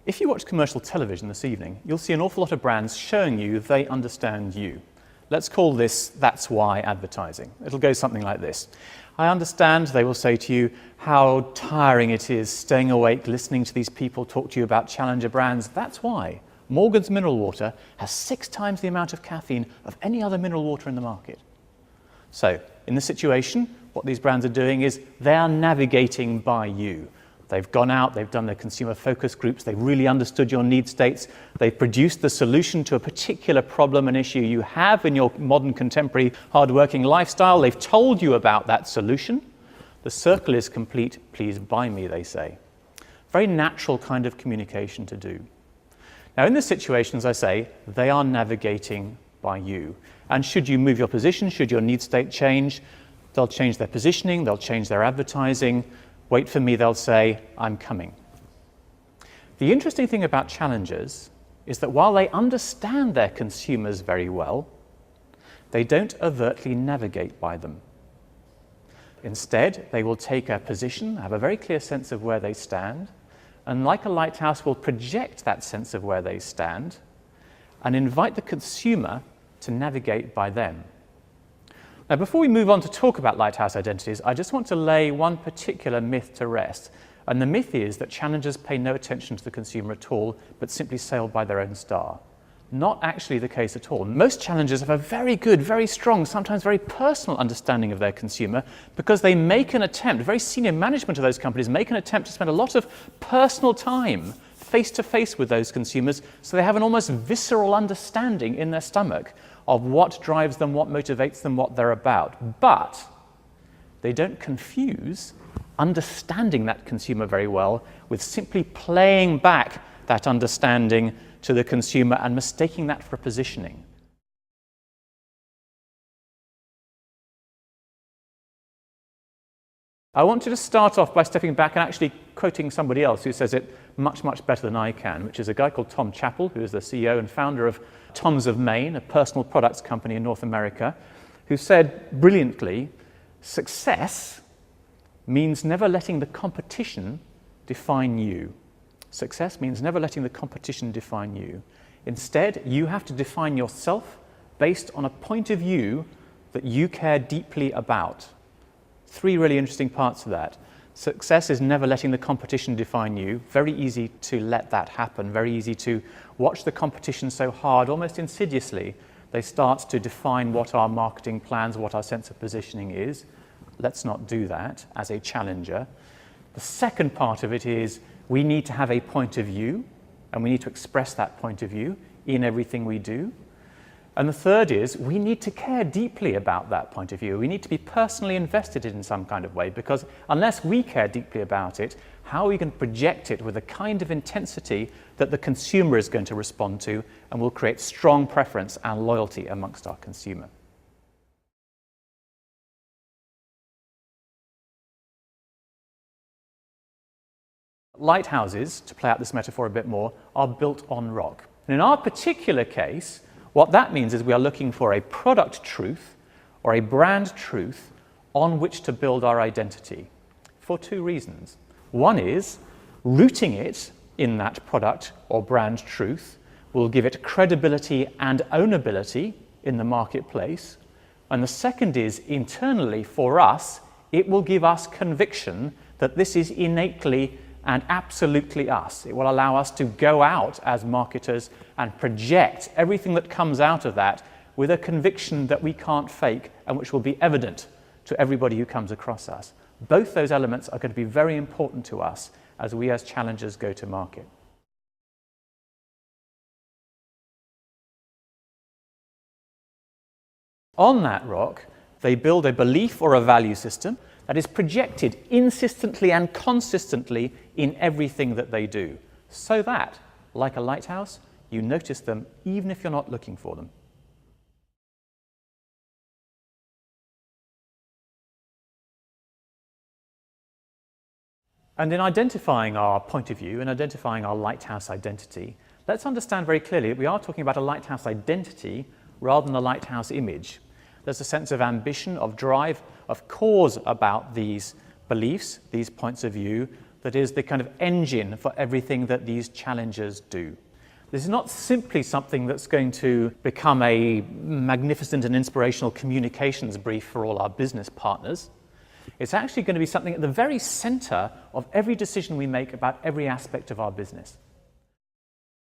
If you watch commercial television this evening, you'll see an awful lot of brands showing you they understand you. Let's call this "That's Why" advertising. It'll go something like this. I understand, they will say to you, how tiring it is staying awake, listening to these people talk to you about challenger brands. That's why Morgan's mineral water has 6 times the amount of caffeine of any other mineral water in the market. So, in this situation, what these brands are doing is they are navigating by you. They've gone out, they've done their consumer focus groups, they've really understood your need states, they've produced the solution to a particular problem and issue you have in your modern, contemporary, hard-working lifestyle. They've told you about that solution. The circle is complete, please buy me, they say. Very natural kind of communication to do. Now, in this situation, as I say, they are navigating by you. And should you move your position, should your need state change, they'll change their positioning, they'll change their advertising. Wait for me, they'll say, I'm coming. The interesting thing about challengers is that while they understand their consumers very well, they don't overtly navigate by them. Instead, they will take a position, have a very clear sense of where they stand, and like a lighthouse, will project that sense of where they stand and invite the consumer to navigate by them. Now, before we move on to talk about lighthouse identities, I just want to lay one particular myth to rest. And the myth is that challengers pay no attention to the consumer at all, but simply sail by their own star. Not actually the case at all. Most challengers have a very good, very strong, sometimes very personal understanding of their consumer, because they make an attempt, very senior management of those companies make an attempt to spend a lot of personal time face-to-face with those consumers, so they have an almost visceral understanding in their stomach of what drives them, what motivates them, what they're about. But they don't confuse understanding that consumer very well with simply playing back that understanding to the consumer and mistaking that for positioning. I want to just start off by stepping back and actually quoting somebody else who says it much, much better than I can, which is a guy called Tom Chappell, who is the CEO and founder of Tom's of Maine, a personal products company in North America, who said brilliantly, success means never letting the competition define you. Success means never letting the competition define you. Instead, you have to define yourself based on a point of view that you care deeply about. 3 really interesting parts of that. Success is never letting the competition define you. Very easy to let that happen. Very easy to watch the competition so hard, almost insidiously. They start to define what our marketing plans, what our sense of positioning is. Let's not do that as a challenger. The second part of it is we need to have a point of view, and we need to express that point of view in everything we do. And the third is we need to care deeply about that point of view. We need to be personally invested in some kind of way, because unless we care deeply about it, how are we going to project it with a kind of intensity that the consumer is going to respond to and will create strong preference and loyalty amongst our consumer? Lighthouses, to play out this metaphor a bit more, are built on rock. And in our particular case, what that means is we are looking for a product truth or a brand truth on which to build our identity for 2 reasons. One is rooting it in that product or brand truth will give it credibility and ownability in the marketplace. And the second is internally for us, it will give us conviction that this is innately and absolutely us. It will allow us to go out as marketers and project everything that comes out of that with a conviction that we can't fake and which will be evident to everybody who comes across us. Both those elements are going to be very important to us as we as challengers go to market. On that rock, they build a belief or a value system that is projected insistently and consistently in everything that they do, so that, like a lighthouse, you notice them even if you're not looking for them. And in identifying our point of view and identifying our lighthouse identity, let's understand very clearly that we are talking about a lighthouse identity rather than a lighthouse image. There's a sense of ambition, of drive, of cause about these beliefs, these points of view, that is the kind of engine for everything that these challengers do. This is not simply something that's going to become a magnificent and inspirational communications brief for all our business partners. It's actually going to be something at the very center of every decision we make about every aspect of our business.